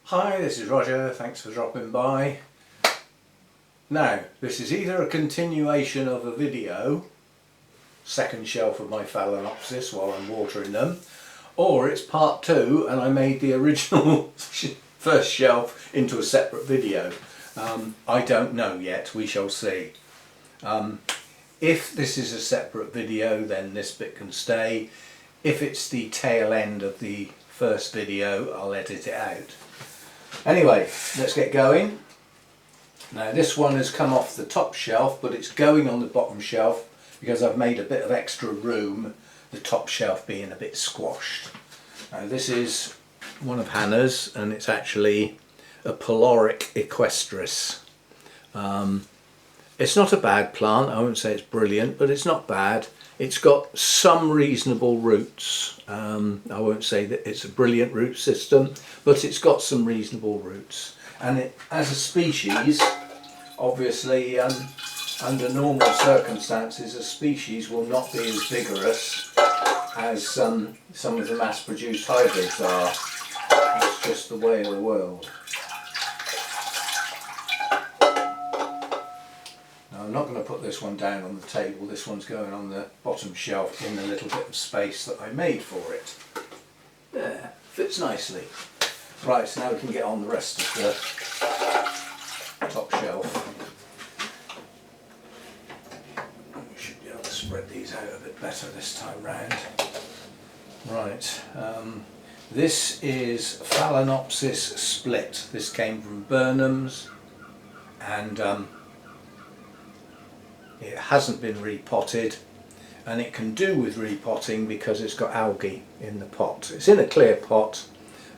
Hi, this is Roger, thanks for dropping by. Now, this is either a continuation of a video, second shelf of my Phalaenopsis while I'm watering them, or it's part two and I made the original first shelf into a separate video. I don't know yet, we shall see. If this is a separate video, then this bit can stay. If it's the tail end of the first video, I'll edit it out. Anyway, let's get going. Now this one has come off the top shelf, but it's going on the bottom shelf because I've made a bit of extra room, the top shelf being a bit squashed. Now this is one of Hannah's, and it's actually a Polaric Equestris. It's not a bad plant, I won't say it's brilliant, but it's not bad. It's got some reasonable roots. I won't say that it's a brilliant root system, but it's got some reasonable roots. And it, as a species, obviously under normal circumstances, a species will not be as vigorous as some of the mass-produced hybrids are. It's just the way of the world. I'm not going to put this one down on the table, this one's going on the bottom shelf in the little bit of space that I made for it. There, fits nicely. Right, so now we can get on the rest of the top shelf. We should be able to spread these out a bit better this time round. Right, this is Phalaenopsis split. This came from Burnham's, and it hasn't been repotted, and it can do with repotting because it's got algae in the pot. It's in a clear pot,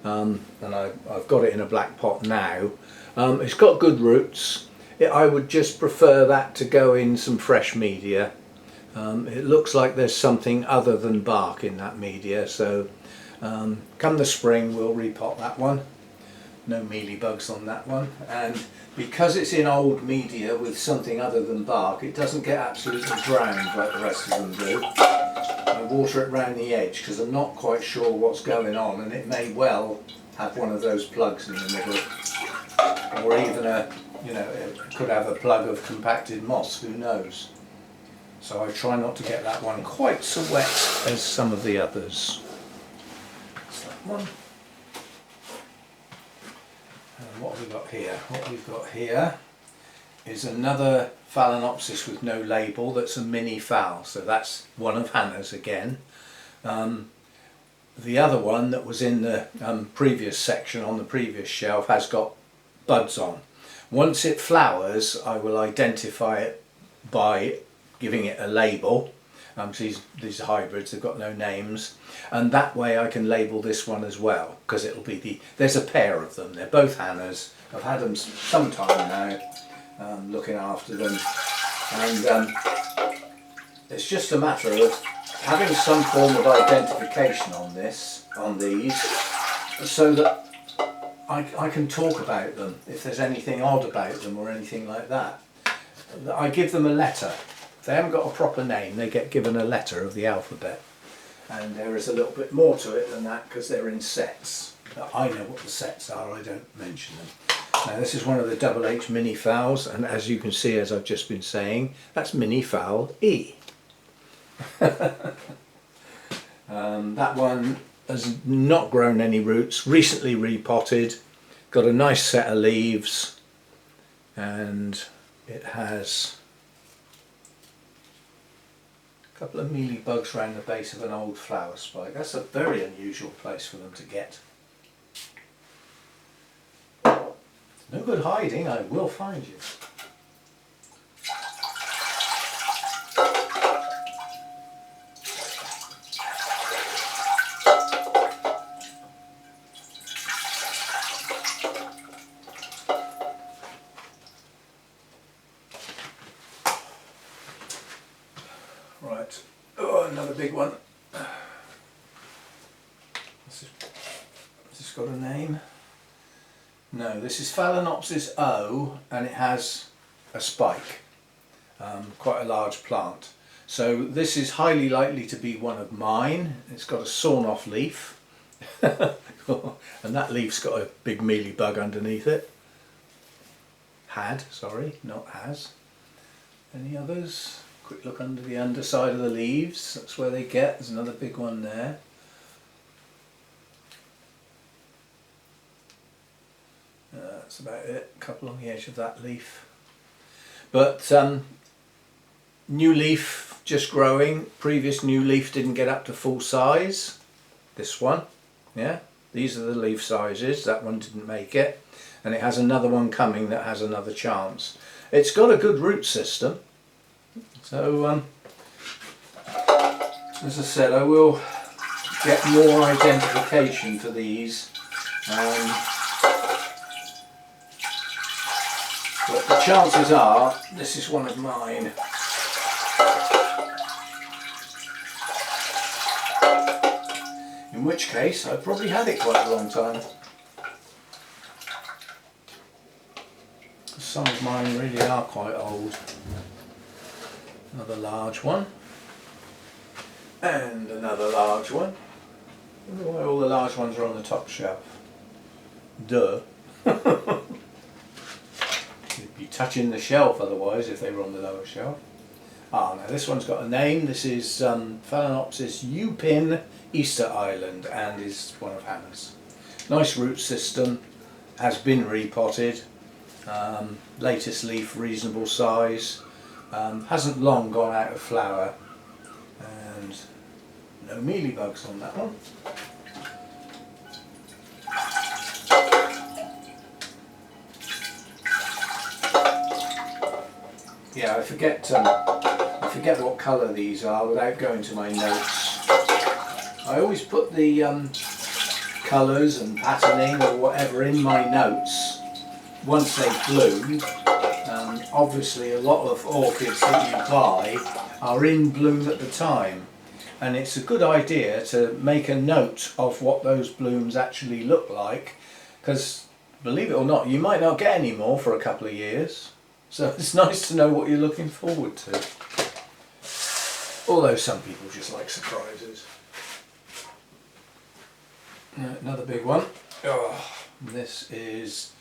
and I've got it in a black pot now. It's got good roots. I would just prefer that to go in some fresh media. It looks like there's something other than bark in that media, so come the spring we'll repot that one. No mealybugs on that one, and because it's in old media with something other than bark, it doesn't get absolutely drowned like the rest of them do. I water it round the edge because I'm not quite sure what's going on, and it may well have one of those plugs in the middle, or even it could have a plug of compacted moss, who knows. So I try not to get that one quite so wet as some of the others. That's that one. And what have we got here? What we've got here is another Phalaenopsis with no label that's a mini phal, so that's one of Hannah's again. The other one that was in the previous section on the previous shelf has got buds on. Once it flowers, I will identify it by giving it a label. These hybrids have got no names, and that way I can label this one as well, because it'll be there's a pair of them. They're both Hannah's. I've had them some time now, looking after them, and it's just a matter of having some form of identification on these, so that I can talk about them if there's anything odd about them or anything like that. I give them a letter. If they haven't got a proper name, they get given a letter of the alphabet, and there is a little bit more to it than that because they're in sets. I know what the sets are, I don't mention them. Now this is one of the Double H mini phals, and as you can see, as I've just been saying, that's mini phal E. That one has not grown any roots, recently repotted, got a nice set of leaves, and it has a couple of mealybugs around the base of an old flower spike. That's a very unusual place for them to get. No good hiding, I will find you. Right, oh, another big one. Has this got a name? No, this is Phalaenopsis O, and it has a spike, quite a large plant. So this is highly likely to be one of mine. It's got a sawn off leaf, And that leaf's got a big mealy bug underneath it. Sorry, not has. Any others? Quick look under the underside of the leaves, that's where they get. There's another big one there. That's about it, a couple on the edge of that leaf. But new leaf just growing. Previous new leaf didn't get up to full size. This one, yeah, these are the leaf sizes. That one didn't make it, and it has another one coming that has another chance. It's got a good root system, so as I said, I will get more identification for these, but the chances are this is one of mine. In which case I've probably had it quite a long time. Some of mine really are quite old. Another large one. And another large one. I wonder why all the large ones are on the top shelf. Duh. You'd be touching the shelf otherwise if they were on the lower shelf. Ah, now this one's got a name. This is Phalaenopsis Upin Easter Island, and is one of Hannah's. Nice root system, has been repotted. Latest leaf reasonable size. Hasn't long gone out of flower, and no mealybugs on that one. Yeah, I forget what colour these are without going to my notes. I always put the colours and patterning or whatever in my notes once they bloom. Obviously a lot of orchids that you buy are in bloom at the time, and it's a good idea to make a note of what those blooms actually look like, because believe it or not, you might not get any more for a couple of years. So it's nice to know what you're looking forward to. Although some people just like surprises. Another big one. Oh, this is,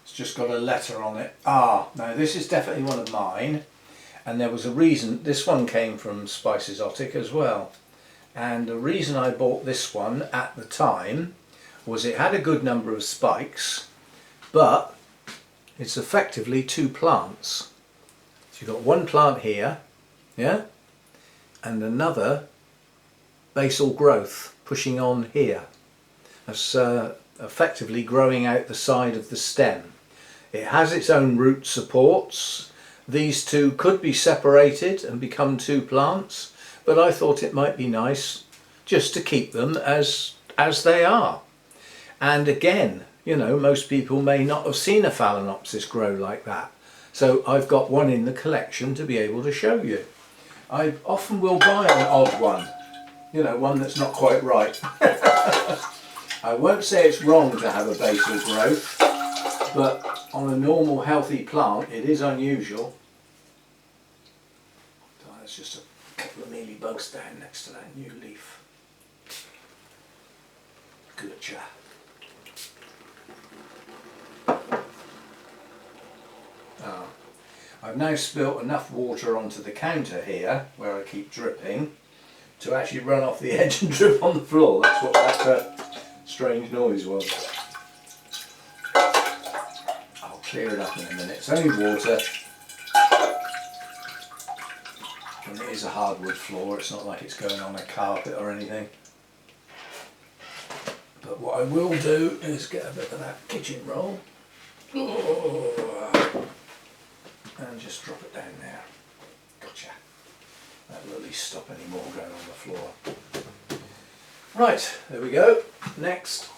it's just got a letter on it. Ah, now this is definitely one of mine. And there was a reason, this one came from Spice Exotic as well. And the reason I bought this one at the time was it had a good number of spikes, but it's effectively two plants. So you've got one plant here, yeah, and another basal growth pushing on here. That's effectively growing out the side of the stem. It has its own root supports. These two could be separated and become two plants, but I thought it might be nice just to keep them as they are. And again, you know, most people may not have seen a Phalaenopsis grow like that. So I've got one in the collection to be able to show you. I often will buy an odd one, you know, one that's not quite right. I won't say it's wrong to have a basal growth, but on a normal healthy plant it is unusual. So there's just a couple of mealybugs down next to that new leaf. Gotcha. I've now spilt enough water onto the counter here, where I keep dripping, to actually run off the edge and drip on the floor. That's what that strange noise was. I'll clear it up in a minute. It's only water, and it is a hardwood floor. It's not like it's going on a carpet or anything. But what I will do is get a bit of that kitchen roll. And just drop it down there. Gotcha. That'll at least stop any more going on the floor. Right, there we go. Next.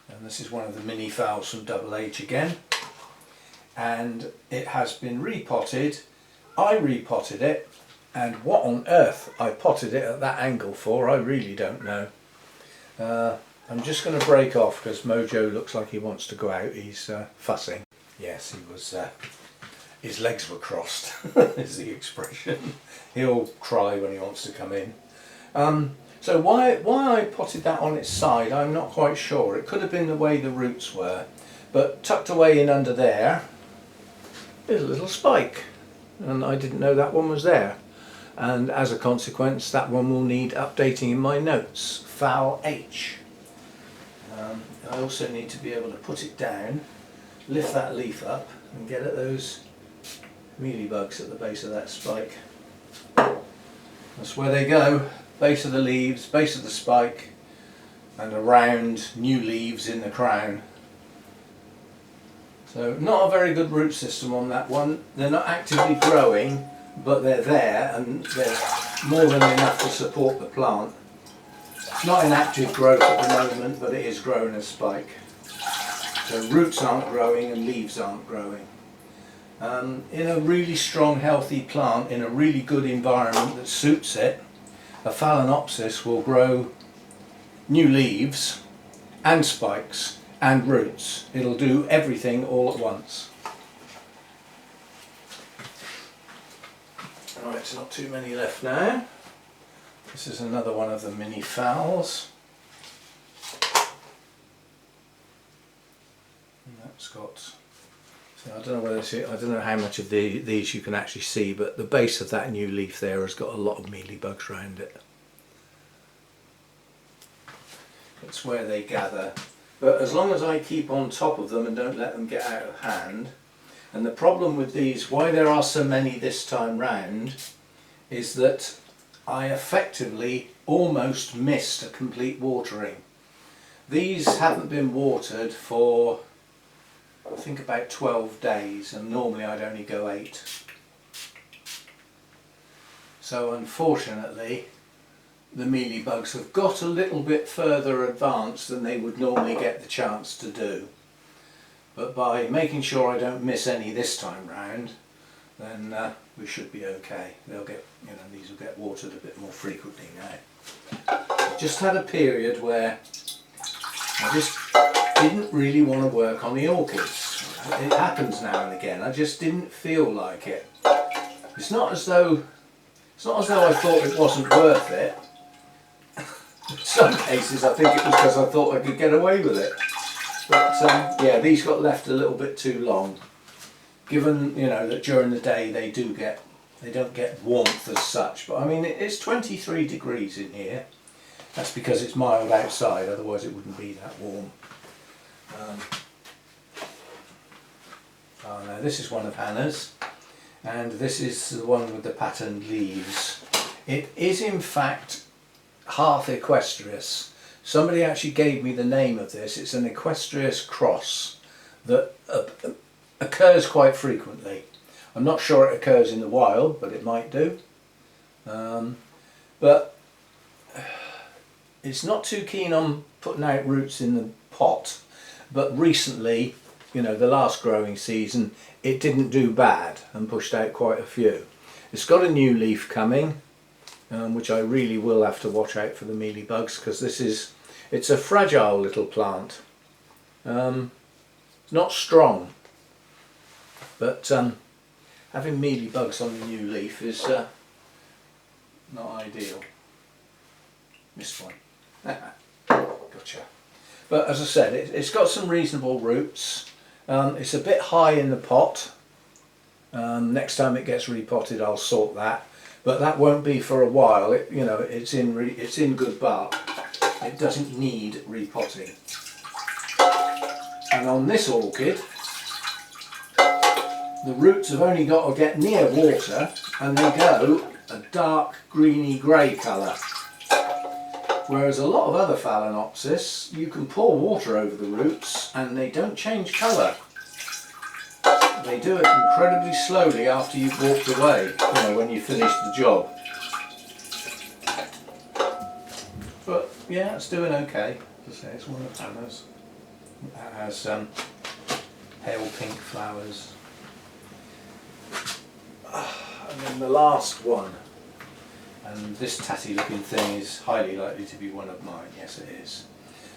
And this is one of the mini phals from Double H again. And it has been repotted. I repotted it, and what on earth I potted it at that angle for, I really don't know. I'm just going to break off because Mojo looks like he wants to go out. He's fussing. Yes, he was. His legs were crossed, is the expression. He'll cry when he wants to come in. So why I potted that on its side, I'm not quite sure. It could have been the way the roots were, but tucked away in under there is a little spike, and I didn't know that one was there. And as a consequence, that one will need updating in my notes. Foul H. I also need to be able to put it down, lift that leaf up, and get at those mealybugs at the base of that spike. That's where they go. Base of the leaves, base of the spike, and around new leaves in the crown. So not a very good root system on that one. They're not actively growing, but they're there, and they're more than enough to support the plant. It's not in active growth at the moment, but it is growing a spike. So roots aren't growing and leaves aren't growing. In a really strong, healthy plant, in a really good environment that suits it, a Phalaenopsis will grow new leaves and spikes and roots. It'll do everything all at once. Right, it's not too many left now. This is another one of the mini phals. And that's got, so I don't know whether I don't know how much of these you can actually see, but the base of that new leaf there has got a lot of mealybugs around it. It's where they gather. But as long as I keep on top of them and don't let them get out of hand, and the problem with these, why there are so many this time round, is that I effectively almost missed a complete watering. These haven't been watered for, I think, about 12 days, and normally I'd only go 8. So unfortunately the mealybugs have got a little bit further advanced than they would normally get the chance to do. But by making sure I don't miss any this time round, then we should be okay. They'll get, these will get watered a bit more frequently now. I just had a period where I just didn't really want to work on the orchids. It happens now and again. I just didn't feel like it. It's not as though I thought it wasn't worth it. In some cases I think it was because I thought I could get away with it. But yeah, these got left a little bit too long. Given that during the day they don't get warmth as such. But I mean, it's 23 degrees in here. That's because it's mild outside, otherwise it wouldn't be that warm. Oh no, this is one of Hannah's, and this is the one with the patterned leaves. It is in fact half equestrius. Somebody actually gave me the name of this. It's an equestrius cross that occurs quite frequently. I'm not sure it occurs in the wild, but it might do. But it's not too keen on putting out roots in the pot, but recently, the last growing season, it didn't do bad and pushed out quite a few. It's got a new leaf coming, which I really will have to watch out for the mealybugs, because it's a fragile little plant. It's not strong, but having mealybugs on the new leaf is not ideal. Missed one. Gotcha. But as I said, it's got some reasonable roots. It's a bit high in the pot. Next time it gets repotted, I'll sort that. But that won't be for a while. It's in good bark. It doesn't need repotting. And on this orchid, the roots have only got to get near water, and they go a dark greeny grey colour. Whereas a lot of other Phalaenopsis, you can pour water over the roots and they don't change colour. They do it incredibly slowly after you've walked away, when you finish the job. But yeah, it's doing okay. As I say, it's one of Hannah's. It has pale pink flowers. And then the last one. And this tatty looking thing is highly likely to be one of mine. Yes, it is.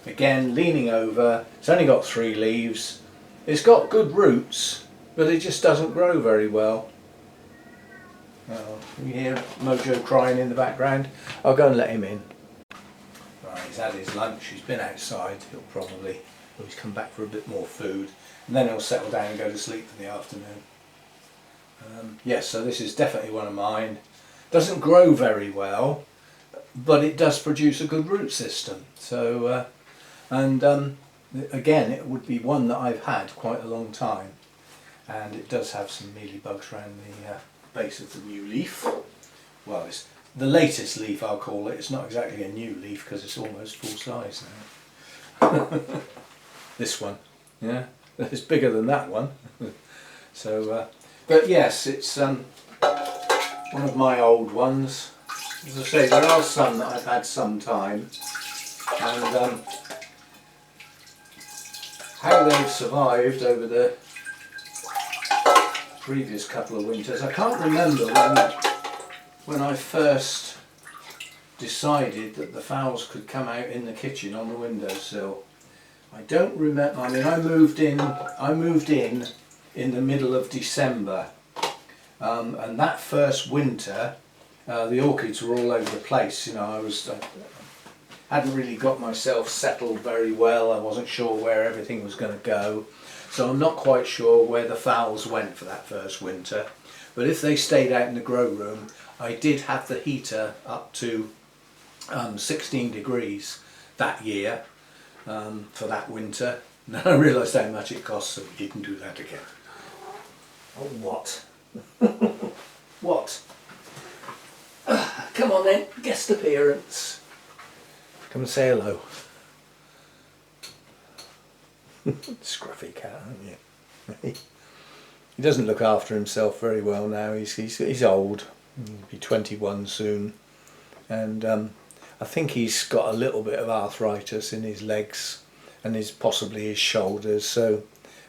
Again, leaning over. It's only got 3 leaves. It's got good roots, but it just doesn't grow very well. Oh, you hear Mojo crying in the background? I'll go and let him in. he's had his lunch, he's been outside, he's come back for a bit more food, and then he'll settle down and go to sleep for the afternoon. Yes, so this is definitely one of mine. Doesn't grow very well, but it does produce a good root system. So, again, it would be one that I've had quite a long time, and it does have some mealybugs around the base of the new leaf. Well, it's the latest leaf, I'll call it. It's not exactly a new leaf because it's almost full size now. This one, yeah, it's bigger than that one. So, but yes, it's one of my old ones. As I say, there are some that I've had some time, and how they've survived over the previous couple of winters, I can't remember when I first decided that the fowls could come out in the kitchen on the windowsill. I don't remember. I mean, I moved in the middle of December, and that first winter the orchids were all over the place. You know, I hadn't really got myself settled very well. I wasn't sure where everything was going to go, so I'm not quite sure where the fowls went for that first winter. But if they stayed out in the grow room, I did have the heater up to 16 degrees that year for that winter. And then I realised how much it cost, so we didn't do that again. Oh, what? What? Come on then, guest appearance. Come and say hello. Scruffy cat, aren't you? He doesn't look after himself very well now. He's old. He'll be 21 soon, and I think he's got a little bit of arthritis in his legs and possibly his shoulders, so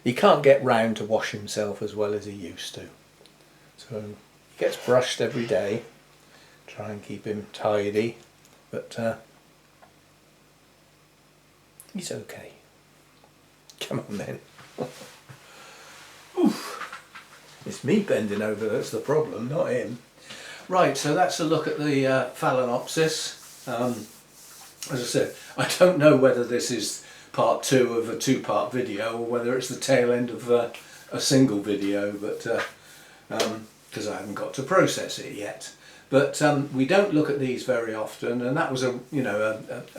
he can't get round to wash himself as well as he used to. So he gets brushed every day, try and keep him tidy, but he's okay. Come on then. Oof. It's me bending over that's the problem, not him. Right, so that's a look at the Phalaenopsis. As I said, I don't know whether this is part 2 of a 2-part video or whether it's the tail end of a single video, but because I haven't got to process it yet. But we don't look at these very often, and that was a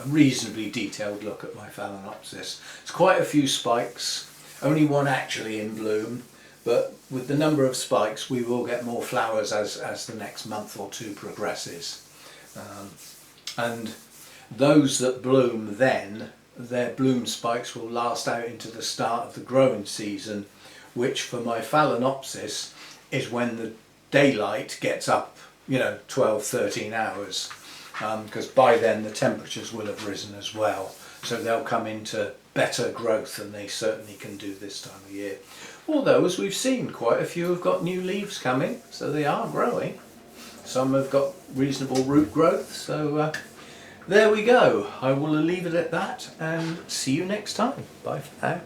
reasonably detailed look at my Phalaenopsis. It's quite a few spikes, only one actually in bloom, but with the number of spikes we will get more flowers as the next month or 2 progresses. And those that bloom then, their bloom spikes will last out into the start of the growing season, which for my Phalaenopsis is when the daylight gets up, 12, 13 hours, because by then the temperatures will have risen as well, so they'll come into better growth than they certainly can do this time of year. Although, as we've seen, quite a few have got new leaves coming, so they are growing. Some have got reasonable root growth, so there we go. I will leave it at that and see you next time. Bye for now.